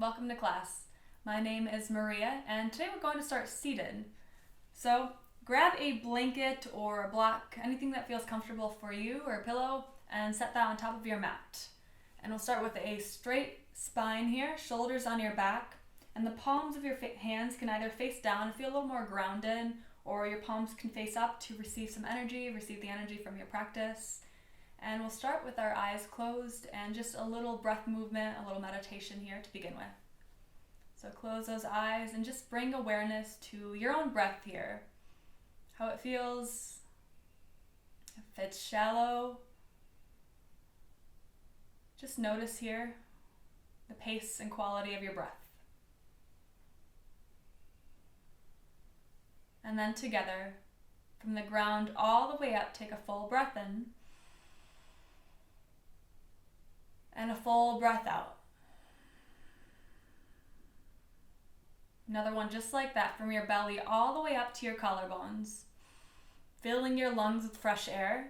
welcome to class. My name is Mariea, and today we're going to start seated. So grab a blanket or a block, anything that feels comfortable for you, or a pillow, and set that on top of your mat. And we'll start with a straight spine here, shoulders on your back, and the palms of your hands can either face down and feel a little more grounded, or your palms can face up to receive some energy, receive the energy from your practice. And we'll start with our eyes closed and just a little breath movement, a little meditation here to begin with. So close those eyes and just bring awareness to your own breath here. How it feels, if it's shallow. Just notice here the pace and quality of your breath. And then together, from the ground all the way up, take a full breath in. And a full breath out. Another one just like that, from your belly all the way up to your collarbones, filling your lungs with fresh air.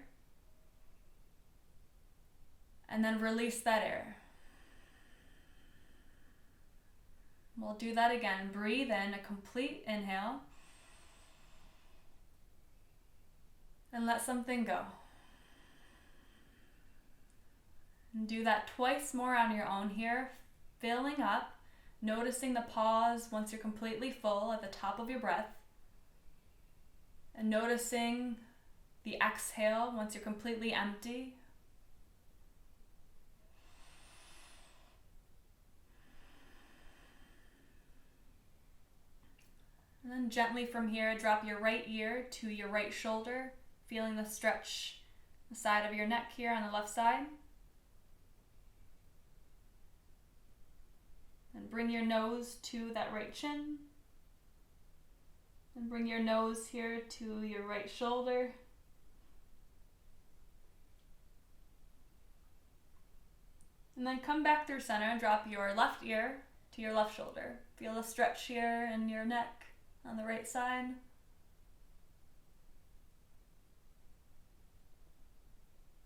And then release that air. We'll do that again. Breathe in a complete inhale. And let something go. And do that twice more on your own here, filling up, noticing the pause once you're completely full at the top of your breath, and noticing the exhale once you're completely empty. And then gently from here, drop your right ear to your right shoulder, feeling the stretch the side of your neck here on the left side. And bring your nose to that right chin. And bring your nose here to your right shoulder. And then come back through center and drop your left ear to your left shoulder. Feel the stretch here in your neck on the right side.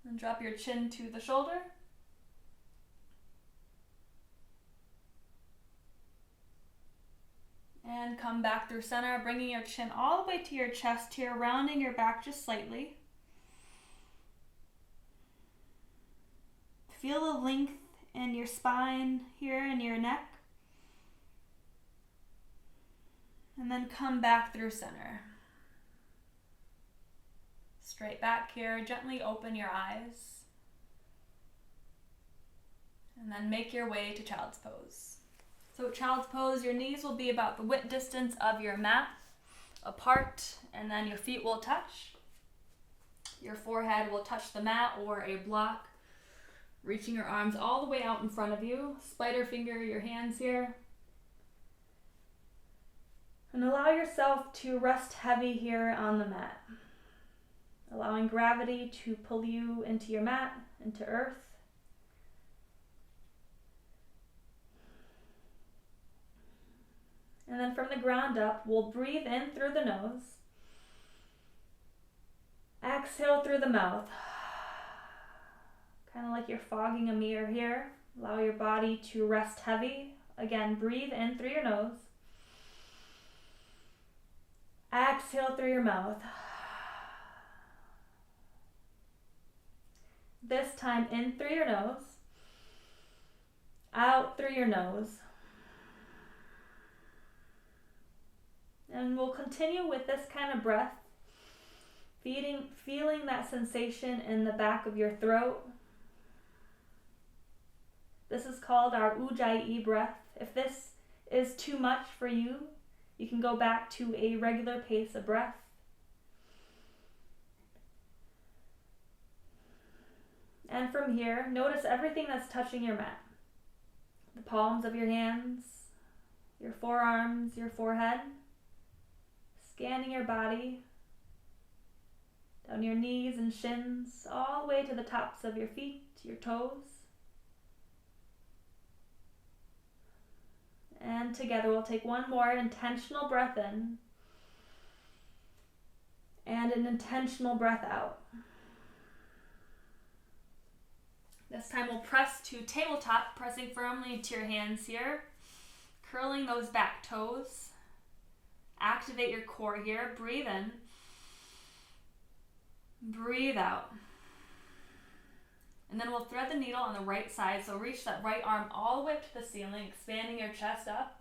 And drop your chin to the shoulder. And come back through center, bringing your chin all the way to your chest here, rounding your back just slightly. Feel the length in your spine here in your neck. And then come back through center. Straight back here, gently open your eyes. And then make your way to child's pose. So child's pose, your knees will be about the width distance of your mat apart, and then your feet will touch. Your forehead will touch the mat or a block, reaching your arms all the way out in front of you. Spider finger your hands here. And allow yourself to rest heavy here on the mat, allowing gravity to pull you into your mat, into earth. And then from the ground up, we'll breathe in through the nose. Exhale through the mouth. Kind of like you're fogging a mirror here. Allow your body to rest heavy. Again, breathe in through your nose. Exhale through your mouth. This time in through your nose. Out through your nose. And we'll continue with this kind of breath, feeling that sensation in the back of your throat. This is called our Ujjayi breath. If this is too much for you, you can go back to a regular pace of breath. And from here, notice everything that's touching your mat. The palms of your hands, your forearms, your forehead. Scanning your body, down your knees and shins, all the way to the tops of your feet, your toes. And together we'll take one more intentional breath in and an intentional breath out. This time we'll press to tabletop, pressing firmly to your hands here. curling those back toes. Activate your core here. Breathe in. Breathe out. And then we'll thread the needle on the right side. So reach that right arm all the way up to the ceiling, expanding your chest up.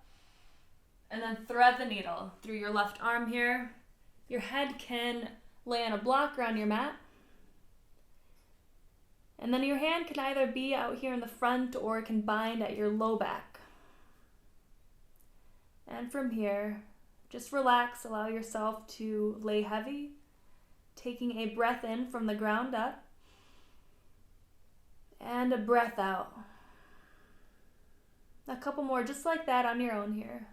And then thread the needle through your left arm here. Your head can lay on a block or on your mat. And then your hand can either be out here in the front or it can bind at your low back. And from here, just relax, allow yourself to lay heavy, taking a breath in from the ground up and a breath out. A couple more just like that on your own here.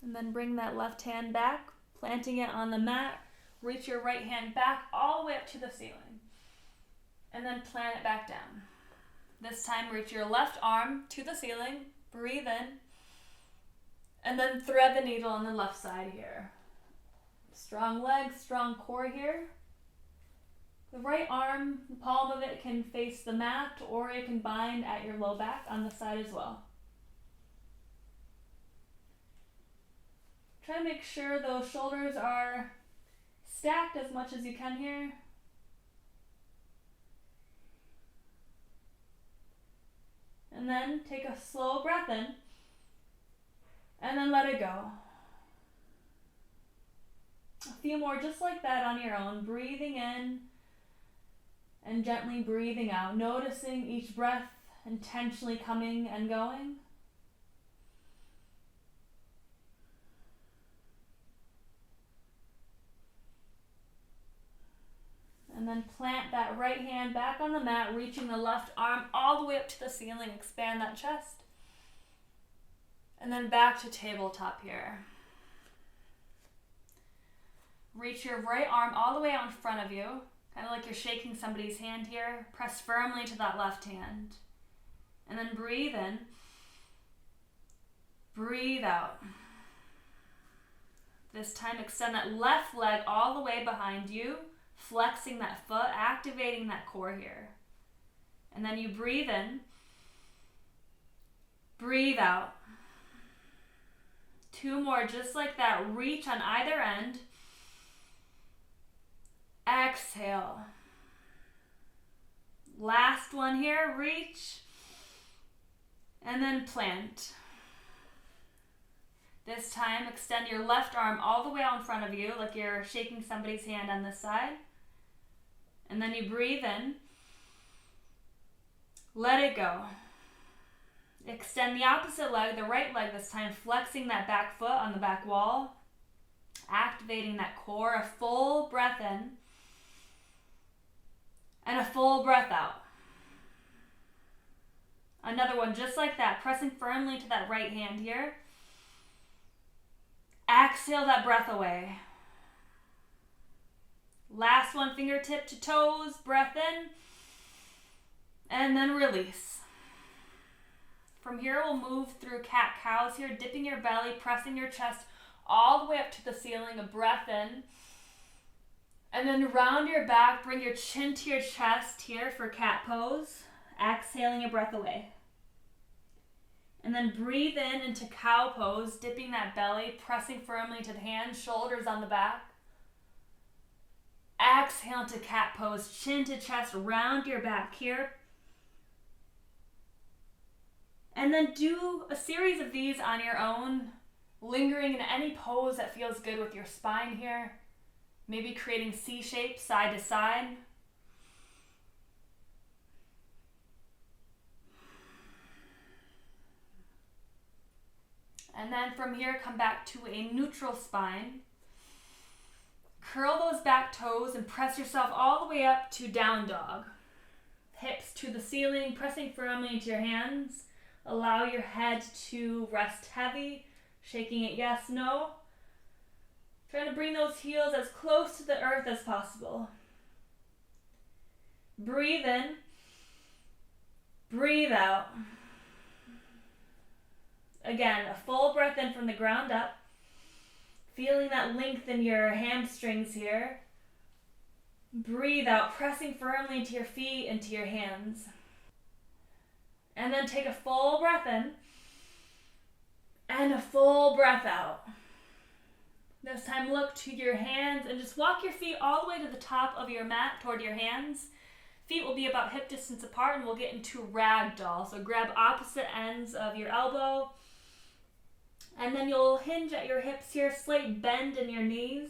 And then bring that left hand back, planting it on the mat. Reach your right hand back all the way up to the ceiling. And then plant it back down. This time reach your left arm to the ceiling. Breathe in. And then thread the needle on the left side here. Strong legs, strong core here. The right arm, the palm of it can face the mat or it can bind at your low back on the side as well. Try to make sure those shoulders are stacked as much as you can here. And then take a slow breath in. And then let it go. A few more just like that on your own. Breathing in and gently breathing out. Noticing each breath intentionally coming and going. And then plant that right hand back on the mat, reaching the left arm all the way up to the ceiling. Expand that chest. And then back to tabletop here. Reach your right arm all the way out in front of you, kind of like you're shaking somebody's hand here. Press firmly to that left hand. And then breathe in. Breathe out. This time extend that left leg all the way behind you, flexing that foot, activating that core here. And then you breathe in. Breathe out. Two more just like that. Reach on either end. Exhale. Last one here. Reach. And then plant. This time, extend your left arm all the way out in front of you, like you're shaking somebody's hand on this side. And then you breathe in. Let it go. Extend the opposite leg, the right leg this time, flexing that back foot on the back wall. Activating that core, a full breath in. And a full breath out. Another one just like that, pressing firmly to that right hand here. Exhale that breath away. Last one, fingertip to toes, breath in, and then release. From here, we'll move through cat-cows here, dipping your belly, pressing your chest all the way up to the ceiling, a breath in. And then round your back, bring your chin to your chest here for cat pose, exhaling your breath away. And then breathe in into cow pose, dipping that belly, pressing firmly to the hands, shoulders on the back. Exhale to cat pose, chin to chest, round your back here. And then do a series of these on your own, lingering in any pose that feels good with your spine here. Maybe creating C shape, side to side. And then from here, come back to a neutral spine. Curl those back toes and press yourself all the way up to down dog. Hips to the ceiling, pressing firmly into your hands. Allow your head to rest heavy, shaking it yes, no. Try to bring those heels as close to the earth as possible. Breathe in. Breathe out. Again, a full breath in from the ground up. Feeling that length in your hamstrings here. Breathe out, pressing firmly into your feet, into your hands. And then take a full breath in and a full breath out. This time look to your hands and just walk your feet all the way to the top of your mat toward your hands. Feet will be about hip distance apart and we'll get into ragdoll. So grab opposite ends of your elbow. And then you'll hinge at your hips here, slight bend in your knees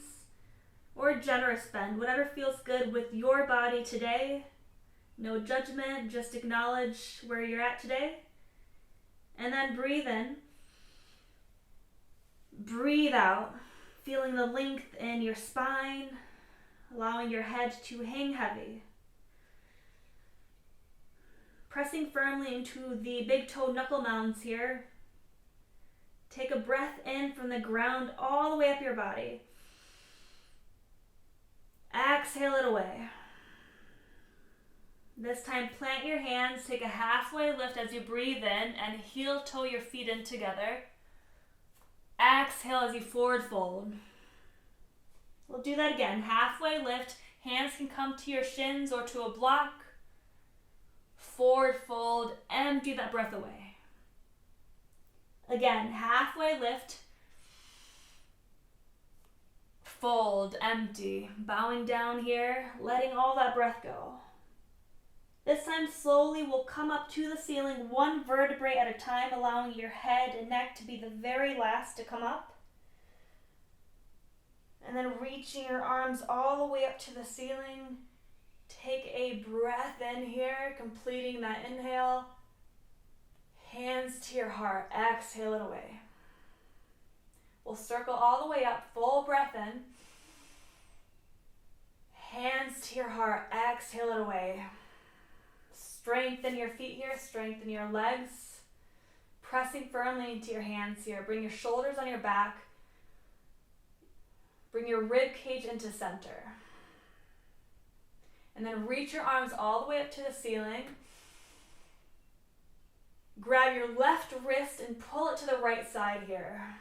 or a generous bend, whatever feels good with your body today. No judgment, just acknowledge where you're at today. And then breathe in. Breathe out, feeling the length in your spine, allowing your head to hang heavy. Pressing firmly into the big toe knuckle mounds here. Take a breath in from the ground all the way up your body. Exhale it away. This time plant your hands, take a halfway lift as you breathe in and heel toe your feet in together. Exhale as you forward fold. We'll do that again. Halfway lift, hands can come to your shins or to a block. Forward fold, empty that breath away. Again, halfway lift. Fold, empty. Bowing down here, letting all that breath go. This time slowly we'll come up to the ceiling one vertebrae at a time, allowing your head and neck to be the very last to come up. And then reaching your arms all the way up to the ceiling. Take a breath in here, completing that inhale. Hands to your heart, exhale it away. We'll circle all the way up, full breath in. Hands to your heart, exhale it away. Strengthen your feet here, strengthen your legs. Pressing firmly into your hands here. Bring your shoulders on your back. Bring your rib cage into center. And then reach your arms all the way up to the ceiling. Grab your left wrist and pull it to the right side here.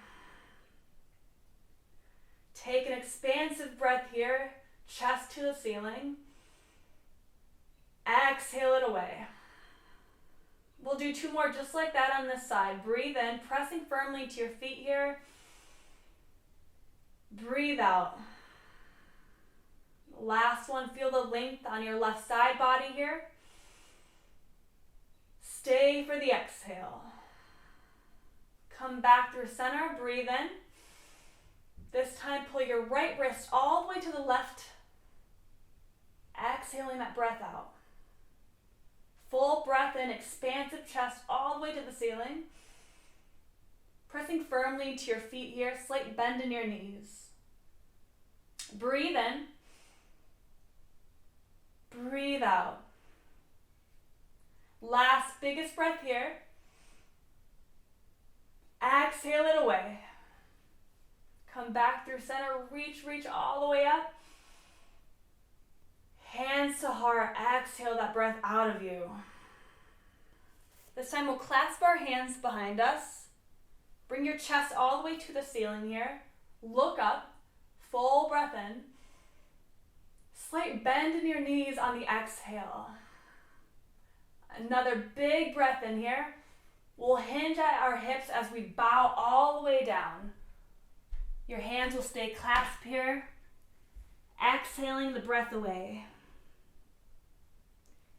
Take an expansive breath here, chest to the ceiling. Exhale it away. We'll do two more just like that on this side. Breathe in, pressing firmly to your feet here. Breathe out. Last one, feel the length on your left side body here. Stay for the exhale. Come back through center, breathe in. This time pull your right wrist all the way to the left. Exhaling that breath out. Full breath in, expansive chest all the way to the ceiling. Pressing firmly to your feet here, slight bend in your knees. Breathe in. Breathe out. Last biggest breath here. Exhale it away. Come back through center, reach all the way up. Hands to heart, exhale that breath out of you. This time we'll clasp our hands behind us. Bring your chest all the way to the ceiling here. Look up, full breath in. Slight bend in your knees on the exhale. Another big breath in here. We'll hinge at our hips as we bow all the way down. Your hands will stay clasped here. Exhaling the breath away.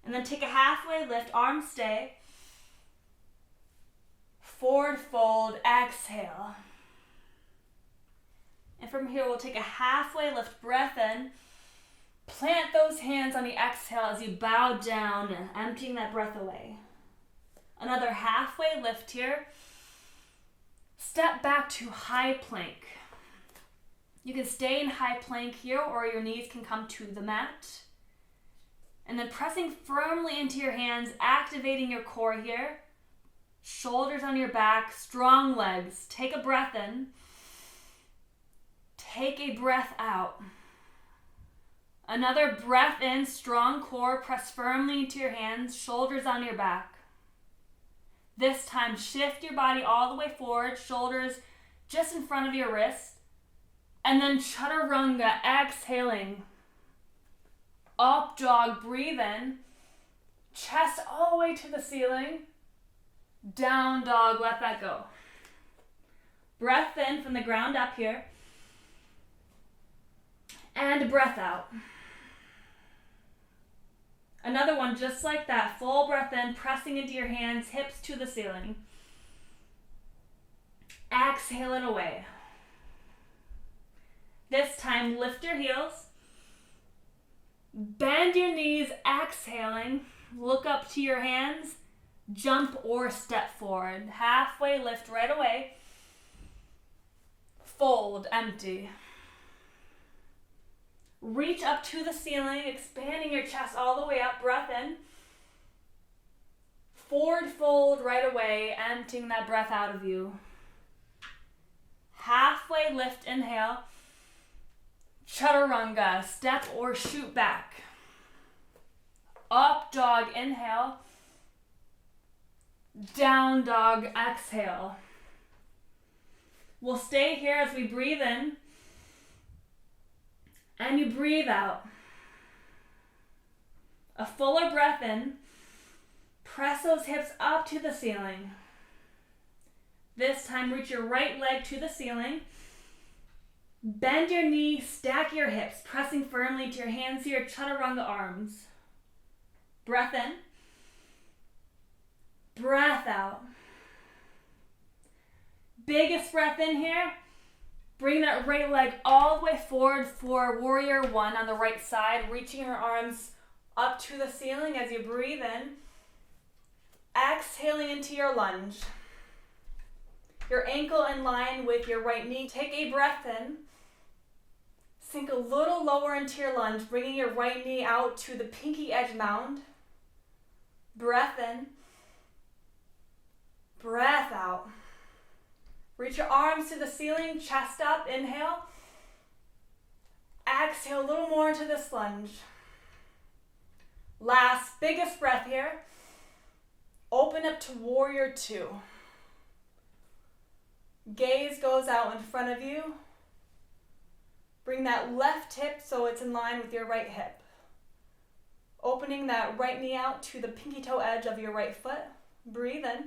And then take a halfway lift, arms stay. Forward fold, exhale. And from here we'll take a halfway lift, breath in. Plant those hands on the exhale as you bow down, emptying that breath away. Another halfway lift here. Step back to high plank. You can stay in high plank here or your knees can come to the mat. And then pressing firmly into your hands, activating your core here. Shoulders on your back, strong legs. Take a breath in. Take a breath out. Another breath in, strong core, press firmly into your hands, shoulders on your back. This time, shift your body all the way forward, shoulders just in front of your wrist. And then chaturanga, exhaling. Up dog, breathe in. Chest all the way to the ceiling. Down dog, let that go. Breath in from the ground up here. And breath out. Another one just like that. Full breath in, pressing into your hands, hips to the ceiling. Exhale it away. This time, lift your heels. Bend your knees, exhaling. Look up to your hands. Jump or step forward. Halfway lift right away. Fold, empty. Reach up to the ceiling, expanding your chest all the way up. Breath in. Forward fold right away, emptying that breath out of you. Halfway lift, inhale. Chaturanga, step or shoot back. Up dog, inhale. Down dog, exhale. We'll stay here as we breathe in. And you breathe out. A fuller breath in. Press those hips up to the ceiling. This time, reach your right leg to the ceiling. Bend your knee, stack your hips, pressing firmly to your hands here, chaturanga arms. Breath in. Breath out. Biggest breath in here. Bring that right leg all the way forward for warrior one on the right side, reaching your arms up to the ceiling as you breathe in. Exhaling into your lunge. Your ankle in line with your right knee. Take a breath in. Sink a little lower into your lunge, bringing your right knee out to the pinky edge mound. Breath in. Breath out. Reach your arms to the ceiling, chest up, inhale. Exhale a little more into this lunge. Last, biggest breath here. Open up to warrior two. Gaze goes out in front of you. Bring that left hip so it's in line with your right hip. Opening that right knee out to the pinky toe edge of your right foot. Breathe in.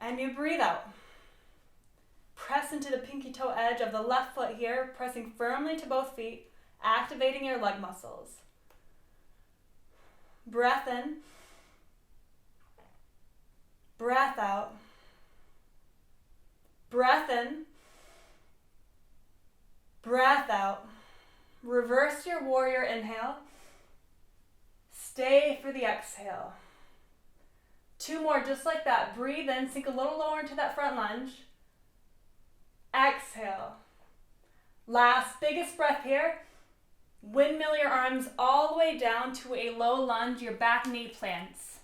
And you breathe out. Press into the pinky toe edge of the left foot here, pressing firmly to both feet, activating your leg muscles. Breath in. Breath out. Breath in. Breath out. Reverse your warrior inhale. Stay for the exhale. Two more just like that. Breathe in, sink a little lower into that front lunge. Exhale. Last, biggest breath here. Windmill your arms all the way down to a low lunge. Your back knee plants.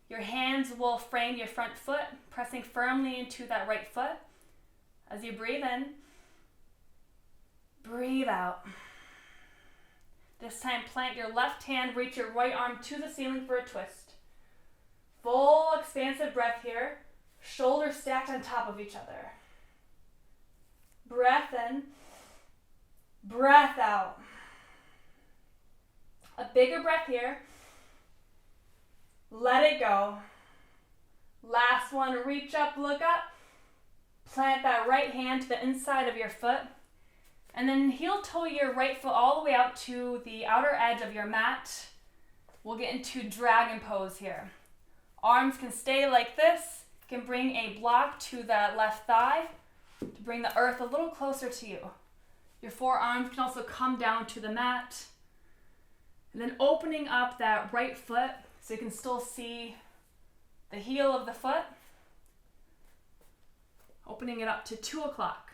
Your hands will frame your front foot, pressing firmly into that right foot. As you breathe in, breathe out. This time, plant your left hand, reach your right arm to the ceiling for a twist. Full expansive breath here. Shoulders stacked on top of each other. Breath in. Breath out. A bigger breath here. Let it go. Last one, reach up, look up. Plant that right hand to the inside of your foot. And then heel toe your right foot all the way out to the outer edge of your mat. We'll get into dragon pose here. Arms can stay like this. You can bring a block to the left thigh to bring the earth a little closer to you. Your forearms can also come down to the mat. And then opening up that right foot so you can still see the heel of the foot. Opening it up to 2 o'clock.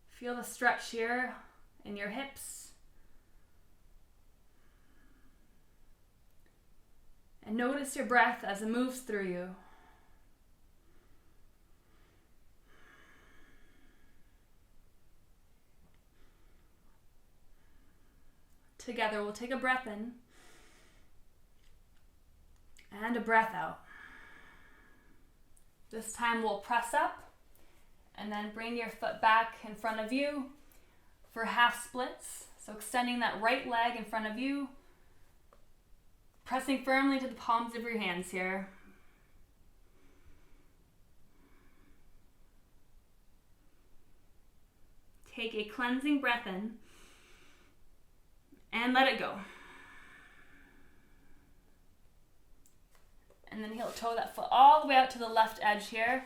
Feel the stretch here in your hips. And notice your breath as it moves through you. Together, we'll take a breath in and a breath out. This time we'll press up and then bring your foot back in front of you for half splits. So extending that right leg in front of you, pressing firmly to the palms of your hands here. Take a cleansing breath in and let it go. And then heel toe that foot all the way out to the left edge here.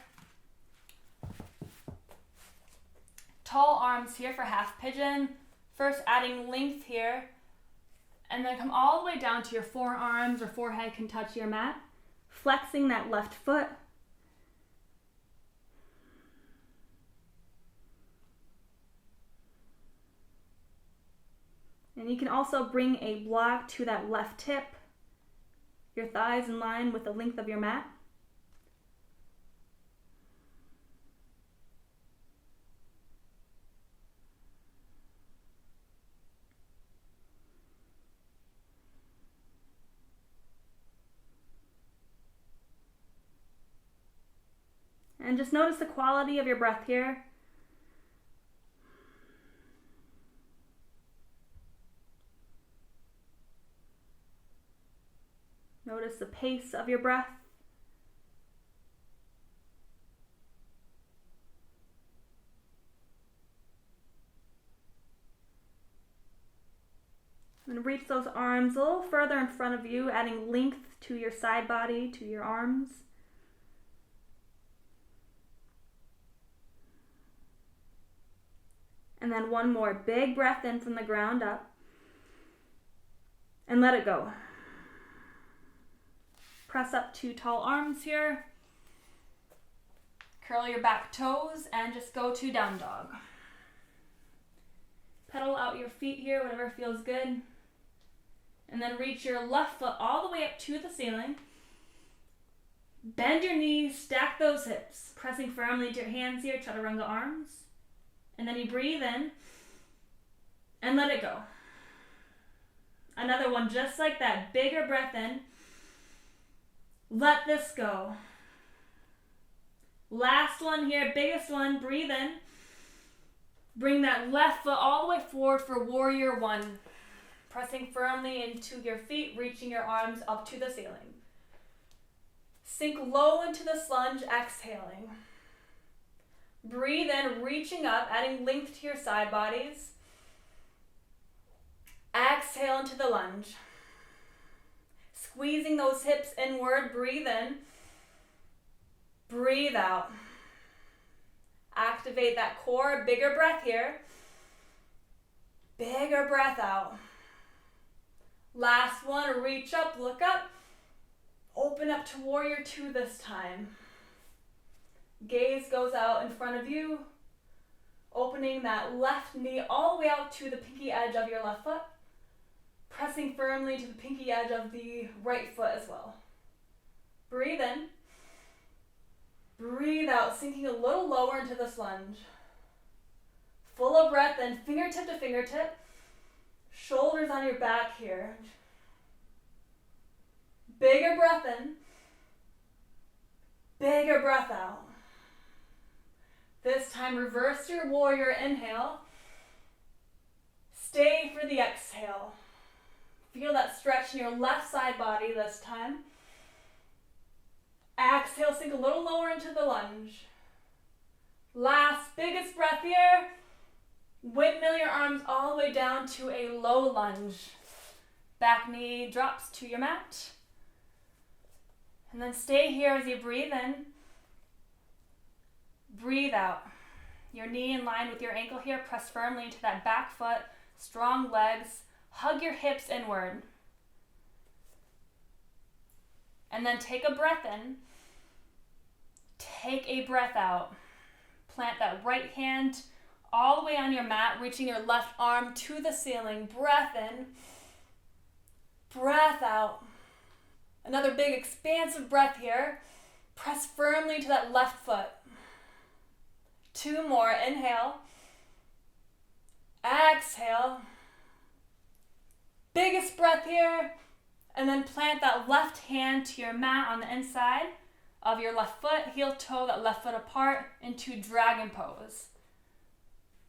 Tall arms here for half pigeon. First adding length here. And then come all the way down to your forearms or forehead can touch your mat. Flexing that left foot. And you can also bring a block to that left hip. Your thighs in line with the length of your mat. And just notice the quality of your breath here. Notice the pace of your breath. And reach those arms a little further in front of you, adding length to your side body, to your arms. And then one more big breath in from the ground up. And let it go. Press up to tall arms here. Curl your back toes and just go to down dog. Pedal out your feet here, whatever feels good. And then reach your left foot all the way up to the ceiling. Bend your knees, stack those hips, pressing firmly into your hands here, chaturanga arms. And then you breathe in and let it go. Another one just like that, bigger breath in. Let this go. Last one here, biggest one, breathe in. Bring that left foot all the way forward for warrior one. Pressing firmly into your feet, reaching your arms up to the ceiling. Sink low into the lunge, exhaling. Breathe in, reaching up, adding length to your side bodies. Exhale into the lunge. Squeezing those hips inward, breathe in. Breathe out. Activate that core, bigger breath here. Bigger breath out. Last one, reach up, look up. Open up to warrior two this time. Gaze goes out in front of you. Opening that left knee all the way out to the pinky edge of your left foot. Pressing firmly to the pinky edge of the right foot as well. Breathe in. Breathe out, sinking a little lower into this lunge. Full of breath in, fingertip to fingertip. Shoulders on your back here. Bigger breath in. Bigger breath out. This time reverse your warrior inhale. Stay for the exhale. Feel that stretch in your left side body this time. Exhale, sink a little lower into the lunge. Last, biggest breath here. Windmill your arms all the way down to a low lunge. Back knee drops to your mat. And then stay here as you breathe in. Breathe out. Your knee in line with your ankle here. Press firmly into that back foot. Strong legs. Hug your hips inward. And then take a breath in. Take a breath out. Plant that right hand all the way on your mat, reaching your left arm to the ceiling. Breath in. Breath out. Another big expansive breath here. Press firmly to that left foot. Two more. Inhale. Exhale. Biggest breath here. And then plant that left hand to your mat on the inside of your left foot, heel toe that left foot apart into dragon pose.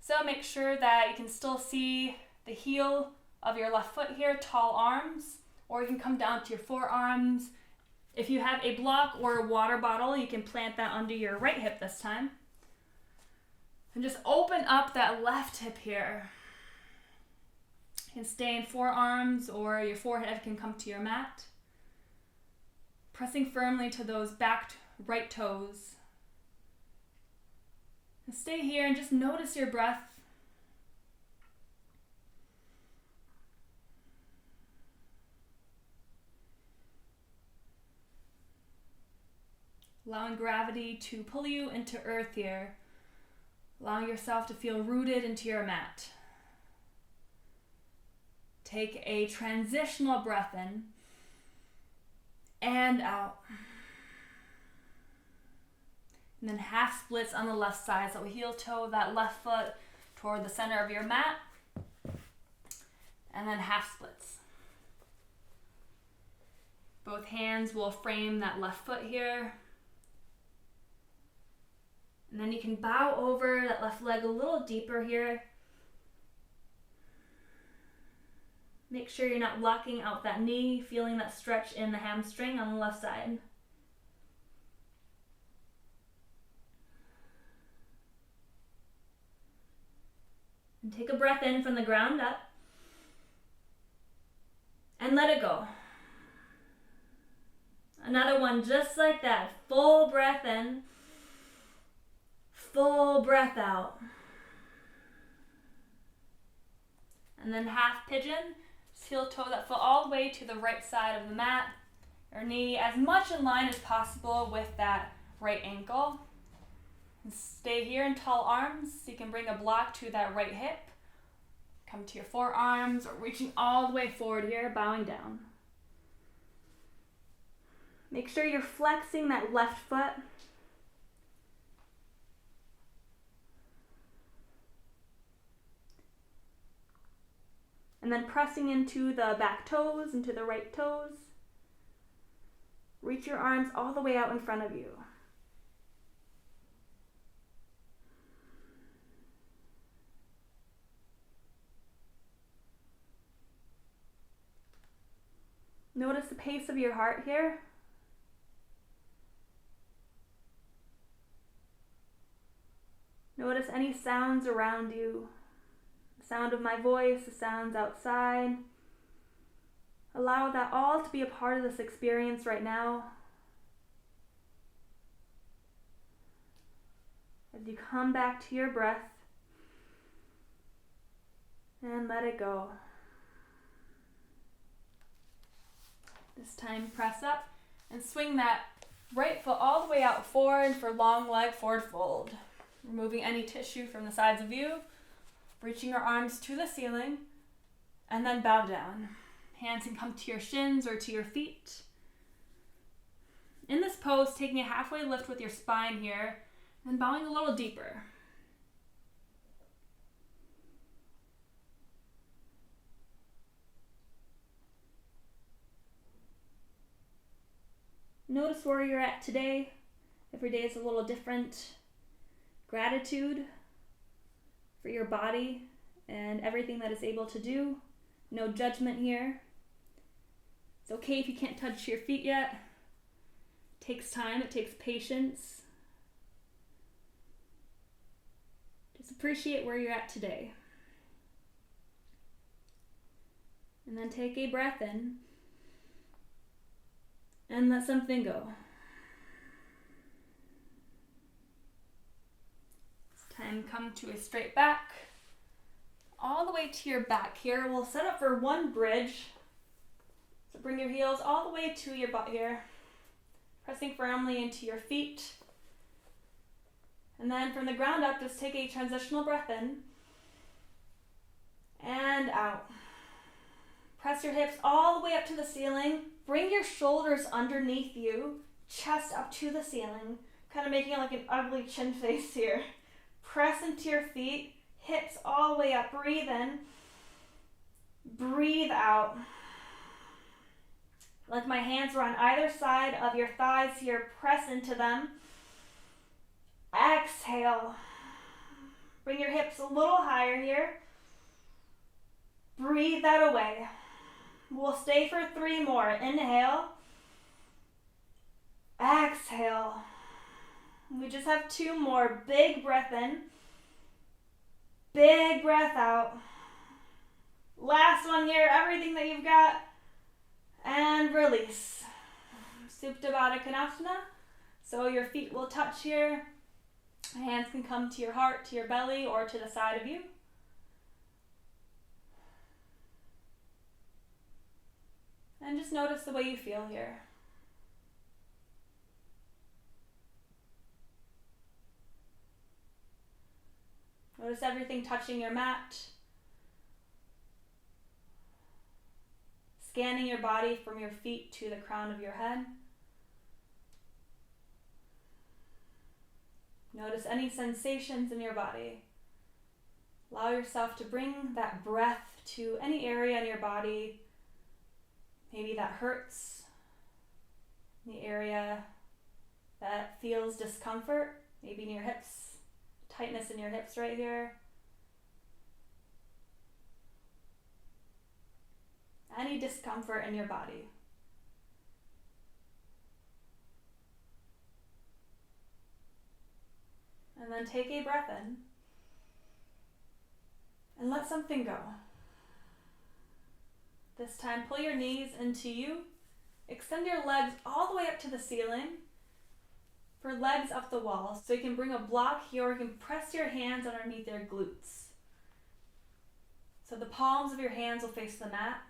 So make sure that you can still see the heel of your left foot here, tall arms, or you can come down to your forearms. If you have a block or a water bottle, you can plant that under your right hip this time. And just open up that left hip here. You can stay in forearms or your forehead can come to your mat. Pressing firmly to those back right toes. And stay here and just notice your breath. Allowing gravity to pull you into earth here. Allowing yourself to feel rooted into your mat. Take a transitional breath in and out. And then half splits on the left side. So heel toe that left foot toward the center of your mat. And then half splits. Both hands will frame that left foot here. And then you can bow over that left leg a little deeper here. Make sure you're not locking out that knee, feeling that stretch in the hamstring on the left side. And take a breath in from the ground up. And let it go. Another one just like that. Full breath in. Full breath out. And then half pigeon. Heel toe that foot all the way to the right side of the mat. Your knee as much in line as possible with that right ankle. And stay here in tall arms. So you can bring a block to that right hip. Come to your forearms or reaching all the way forward here, bowing down. Make sure you're flexing that left foot. And then pressing into the back toes, into the right toes. Reach your arms all the way out in front of you. Notice the pace of your heart here. Notice any sounds around you. Sound of my voice, the sounds outside. Allow that all to be a part of this experience right now. As you come back to your breath and let it go. This time press up and swing that right foot all the way out forward for long leg forward fold. Removing any tissue from the sides of you. Reaching your arms to the ceiling and then bow down. Hands can come to your shins or to your feet. In this pose, taking a halfway lift with your spine here, and then bowing a little deeper. Notice where you're at today. Every day is a little different. Gratitude for your body and everything that it's able to do. No judgment here. It's okay if you can't touch your feet yet. It takes time, it takes patience. Just appreciate where you're at today. And then take a breath in and let something go. Time come to a straight back, all the way to your back here. We'll set up for one bridge. So bring your heels all the way to your butt here, pressing firmly into your feet. And then from the ground up, just take a transitional breath in and out. Press your hips all the way up to the ceiling. Bring your shoulders underneath you, chest up to the ceiling, kind of making it like an ugly chin face here. Press into your feet, hips all the way up. Breathe in, breathe out. Let my hands are on either side of your thighs here. Press into them. Exhale. Bring your hips a little higher here. Breathe that away. We'll stay for 3 more. Inhale. Exhale. We just have 2 more. Big breath in. Big breath out. Last one here. Everything that you've got. And release. Supta Baddha Konasana. So your feet will touch here. Hands can come to your heart, to your belly, or to the side of you. And just notice the way you feel here. Notice everything touching your mat. Scanning your body from your feet to the crown of your head. Notice any sensations in your body. Allow yourself to bring that breath to any area in your body, maybe that hurts, the area that feels discomfort, maybe in your hips, tightness in your hips right here. Any discomfort in your body. And then take a breath in and let something go. This time, pull your knees into you. Extend your legs all the way up to the ceiling for legs up the wall. So you can bring a block here, or you can press your hands underneath your glutes. So the palms of your hands will face the mat.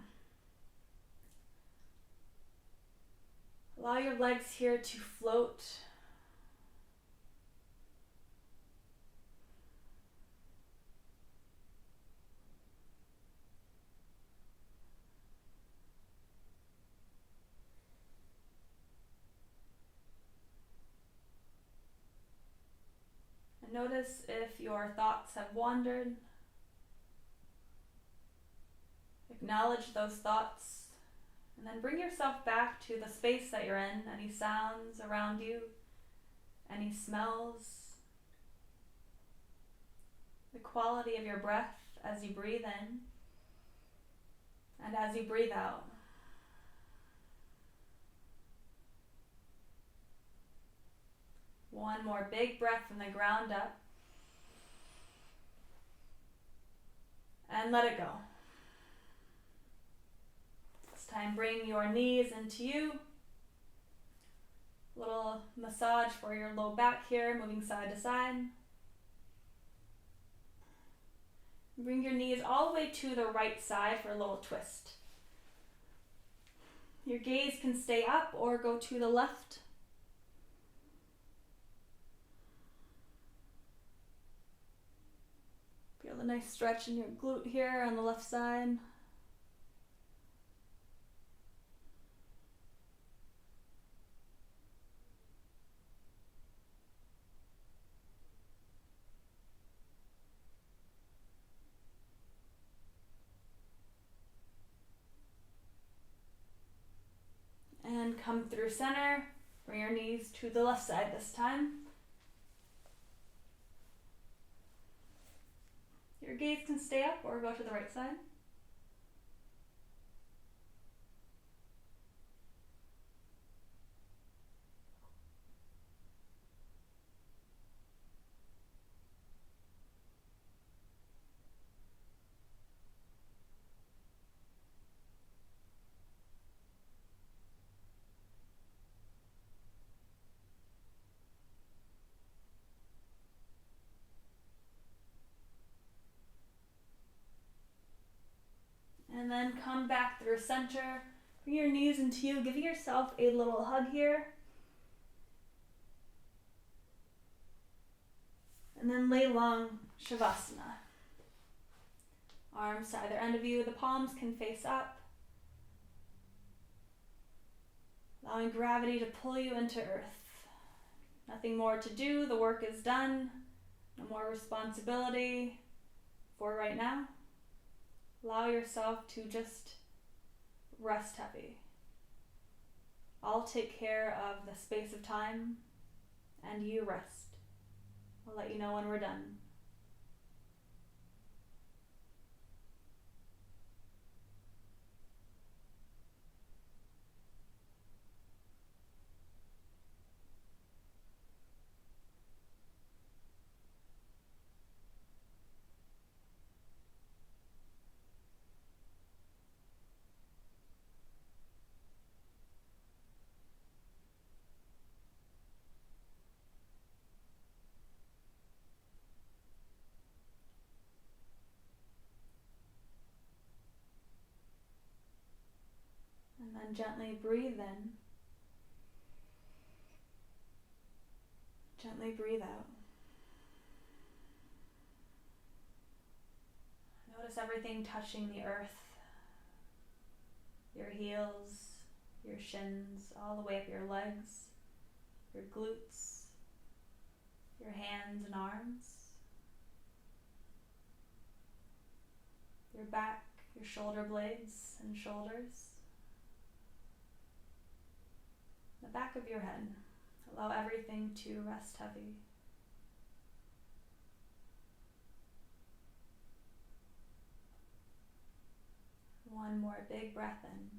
Allow your legs here to float. And notice if your thoughts have wandered. Acknowledge those thoughts. And then bring yourself back to the space that you're in. Any sounds around you, any smells, the quality of your breath as you breathe in and as you breathe out. One more big breath from the ground up. And let it go. Time, bring your knees into you. Little massage for your low back here, moving side to side. Bring your knees all the way to the right side for a little twist. Your gaze can stay up or go to the left. Feel the nice stretch in your glute here on the left side. And come through center. Bring your knees to the left side this time. Your gaze can stay up or go to the right side. And then come back through center. Bring your knees into you, giving yourself a little hug here. And then lay long Shavasana. Arms to either end of you. The palms can face up. Allowing gravity to pull you into earth. Nothing more to do. The work is done. No more responsibility for right now. Allow yourself to just rest heavy. I'll take care of the space of time and you rest. I'll let you know when we're done. And then gently breathe in. Gently breathe out. Notice everything touching the earth. Your heels, your shins, all the way up your legs, your glutes, your hands and arms, your back, your shoulder blades and shoulders, the back of your head. Allow everything to rest heavy. One more big breath in.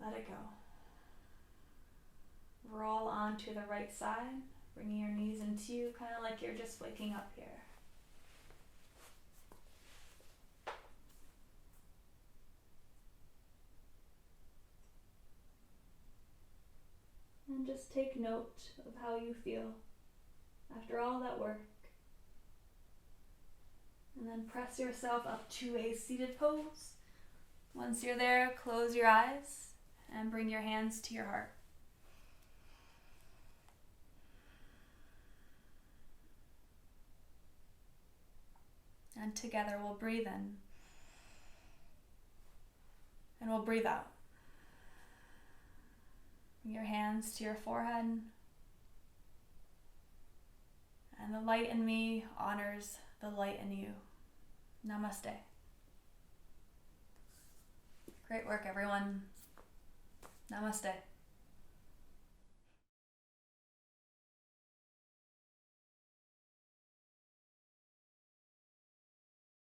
Let it go. Roll onto the right side, bringing your knees into you, kind of like you're just waking up here. And just take note of how you feel after all that work. And then press yourself up to a seated pose. Once you're there, close your eyes and bring your hands to your heart. And together we'll breathe in and we'll breathe out. Bring your hands to your forehead. And the light in me honors the light in you. Namaste. Great work, everyone. Namaste.